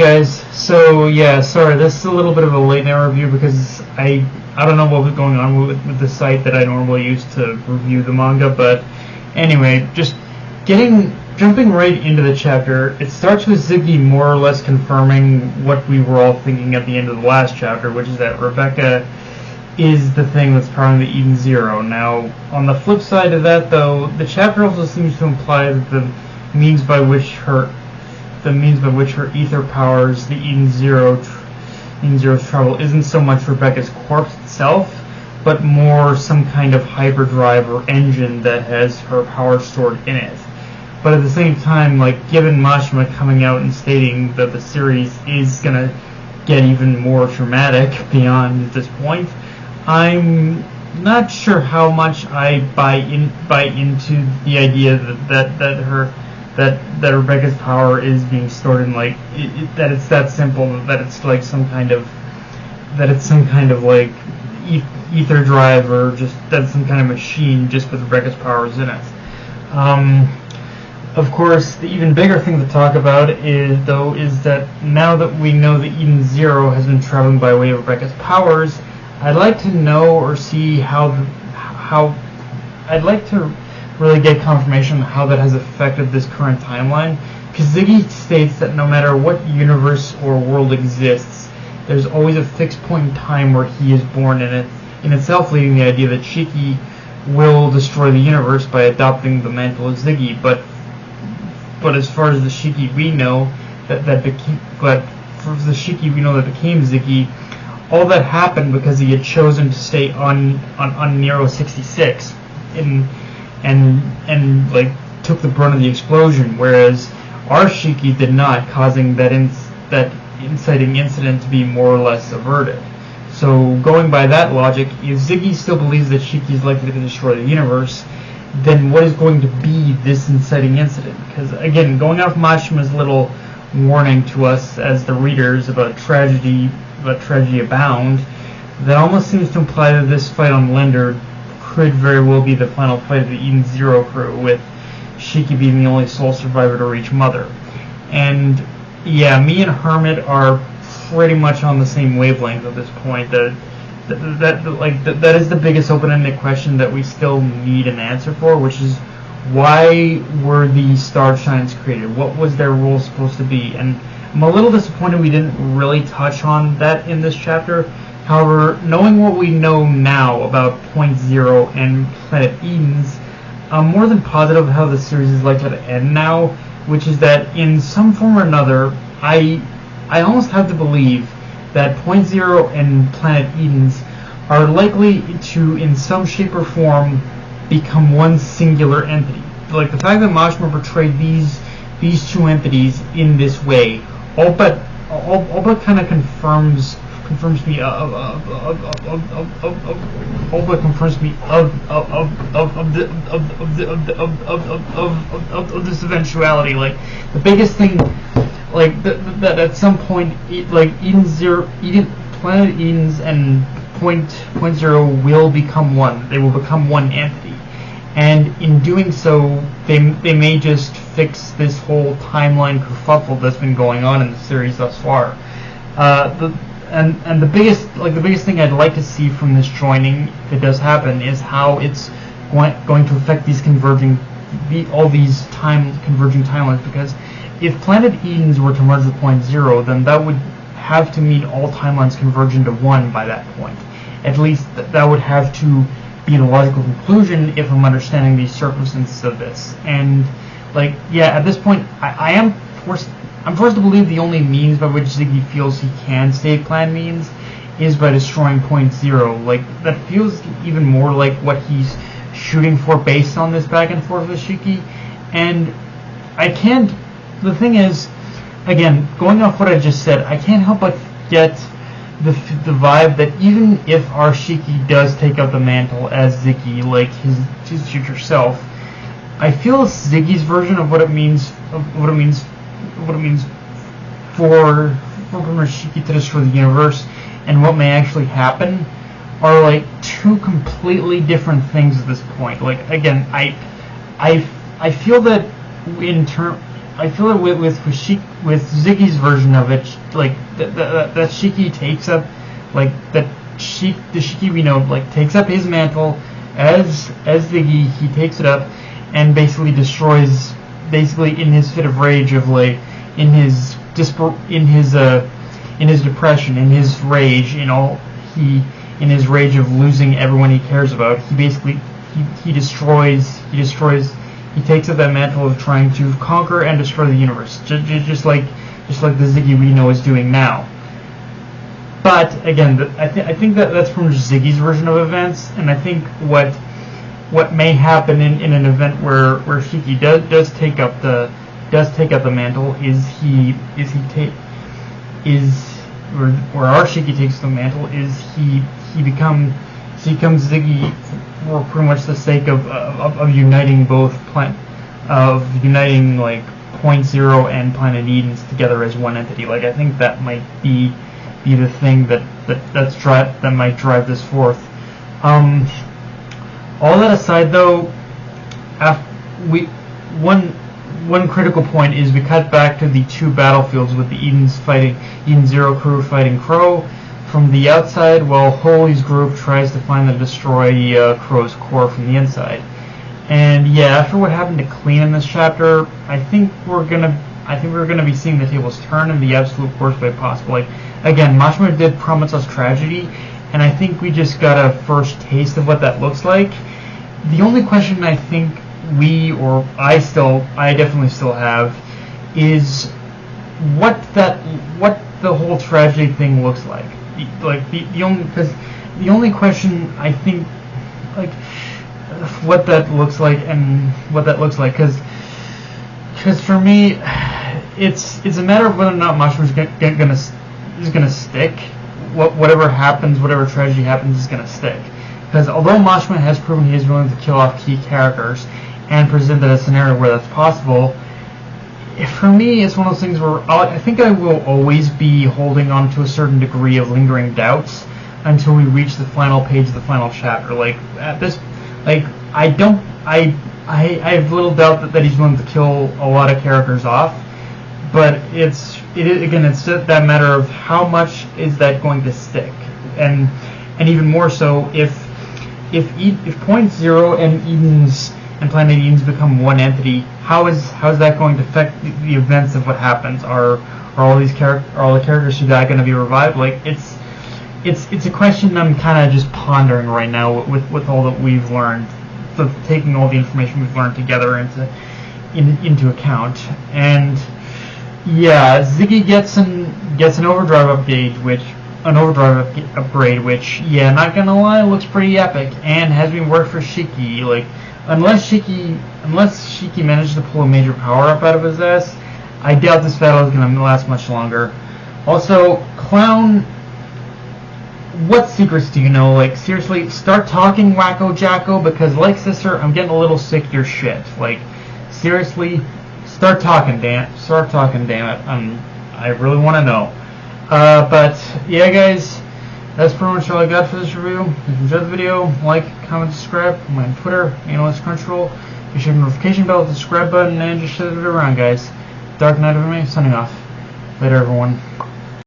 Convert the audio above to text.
guys, so yeah, sorry, this is a little bit of a late night review because I don't know what was going on with the site that I normally use to review the manga, but anyway, just jumping right into the chapter. It starts with Ziggy more or less confirming what we were all thinking at the end of the last chapter, which is that Rebecca is the thing that's powering the Eden Zero. Now, on the flip side of that, though, the chapter also seems to imply that the means by which her ether powers the Eden Zero's travel isn't so much Rebecca's corpse itself, but more some kind of hyperdrive or engine that has her power stored in it. But at the same time, given Mashima coming out and stating that the series is gonna get even more dramatic beyond this point, I'm not sure how much I buy into the idea that Rebecca's power is being stored in that it's that simple, that it's some kind of ether drive, or just that's some kind of machine just with Rebecca's powers in it. Of course, the even bigger thing to talk about is that now that we know that Eden Zero has been traveling by way of Rebecca's powers, I'd like to know or see I'd like to really get confirmation on how that has affected this current timeline, because Ziggy states that no matter what universe or world exists, there's always a fixed point in time where he is born in it, in itself leading the idea that Shiki will destroy the universe by adopting the mantle of Ziggy. But as far as the Shiki we know that became Ziggy, all that happened because he had chosen to stay on Nero 66 and took the brunt of the explosion, whereas our Shiki did not, causing that inciting incident to be more or less averted. So going by that logic, if Ziggy still believes that Shiki is likely to destroy the universe, then what is going to be this inciting incident? Because again, going off Mashima's little warning to us as the readers about tragedy abound, that almost seems to imply that this fight on Linder could very well be the final fight of the Eden Zero crew, with Shiki being the only sole survivor to reach Mother. And yeah, me and Hermit are pretty much on the same wavelength at this point. That is the biggest open-ended question that we still need an answer for, which is, why were the star shines created? What was their role supposed to be? And I'm a little disappointed we didn't really touch on that in this chapter. However, knowing what we know now about Point Zero and Planet Edens, I'm more than positive how the series is likely to end now, which is that in some form or another, I almost have to believe that Point Zero and Planet Edens are likely to, in some shape or form, become one singular entity. The fact that Mashima portrayed these two entities in this way, all but kind of confirms me of this eventuality. The biggest thing, that at some point, Planet Edens and Point Zero will become one. They will become one entity, and in doing so, they may just fix this whole timeline kerfuffle that's been going on in the series thus far. And the biggest thing I'd like to see from this joining, if it does happen, is how it's going to affect these converging timelines. Because if Planet Edens were to merge with Point Zero, then that would have to mean all timelines converge into one by that point. At least that would have to be the logical conclusion if I'm understanding the circumstances of this. And at this point, I'm forced to believe the only means by which Ziggy feels he can save Planet Edens is by destroying Point Zero. That feels even more like what he's shooting for based on this back and forth with Shiki. And the thing is, again, going off what I just said, I can't help but get the vibe that even if our Shiki does take up the mantle as Ziggy, his future self, I feel Ziggy's version of what it means for Shiki to destroy the universe and what may actually happen are two completely different things at this point. Again, I feel that I feel that with Ziggy's version of it, like that Shiki takes up, like the Shiki we know, like takes up his mantle as Ziggy. He takes it up and basically destroys, basically in his fit of rage of like in his depression, in his rage, in his rage of losing everyone he cares about, he basically he takes up that mantle of trying to conquer and destroy the universe, just like the Ziggy we know is doing now. But again, I think that's from Ziggy's version of events, and I think what may happen in an event where Shiki does take up the mantle where our Shiki takes the mantle is he becomes Ziggy for pretty much the sake of uniting like Point Zero and Planet Eden's together as one entity. Like I think that might be the thing that might drive this forth. All that aside, though, one critical point is we cut back to the two battlefields with the Eden Zero crew fighting Crow from the outside, while Holy's group tries to find and destroy Crow's core from the inside. And yeah, after what happened to Clean in this chapter, I think we're gonna be seeing the tables turn in the absolute worst way possible. Like again, Mashima did promise us tragedy, and I think we just got a first taste of what that looks like. The only question I think I definitely still have is what the whole tragedy thing looks like. Like the only question I think, like what that looks like because for me it's a matter of whether or not Mashima is gonna stick. Whatever happens, whatever tragedy happens, is gonna stick. Because although Mashima has proven he is willing to kill off key characters and presented a scenario where that's possible, for me it's one of those things where I think I will always be holding on to a certain degree of lingering doubts until we reach the final page of the final chapter. Like at this, like I have little doubt that he's willing to kill a lot of characters off, but it's just that matter of how much is that going to stick, and even more so if Point Zero and Planet Eden's become one entity, how is that going to affect the events of what happens? Are all the characters who died going to be revived? Like it's a question I'm kind of just pondering right now with all that we've learned, so taking all the information we've learned together into account. And yeah, Ziggy gets an overdrive upgrade, which yeah, not gonna lie, looks pretty epic and has been worked for Shiki. Like unless Shiki managed to pull a major power up out of his ass, I doubt this battle is gonna last much longer. Also, Clown, what secrets do you know? Like seriously, start talking, Wacko Jacko, because like sister, I'm getting a little sick of your shit. Like seriously, start talking, damn it. I really want to know. But yeah, guys, that's pretty much all I got for this review. If you enjoyed the video, like, comment, subscribe. I'm on Twitter, Analyst Crunchyroll. Be sure to hit the notification bell, the subscribe button, and just share the video around, guys. Dark Knight of Me, signing off. Later, everyone.